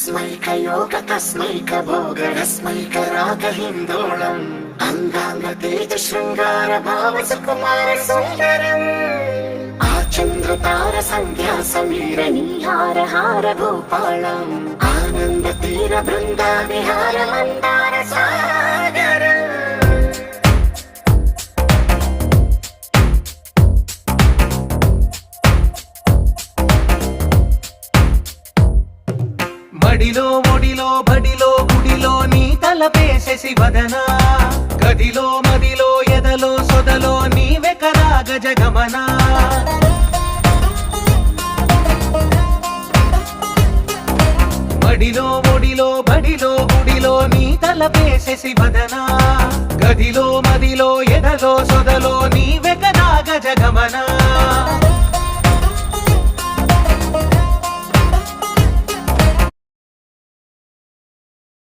तस्मैक भोगरस्मैक रागहिन्दोळम् अङ्गाङ्ग तेज शृङ्गार भाव सुकुमार सुन्दरम् आचन्द्रतार सन्ध्या समीर नीहार हार भूपालम् आनन्द तीर बृन्दा विहार मन्दार सागरम् మడిలో ఒడిలో బడిలో గుడిలో నీ తలపేసేసి వదనా గదిలో మదిలో ఎదలో సొదలో నీవే కదా గజగమనా మడిలో ఒడిలో బడిలో గుడిలో నీ తలపేసేసి వదనా గదిలో మదిలో ఎదలో సొదలో నీవే కదా గజగమనా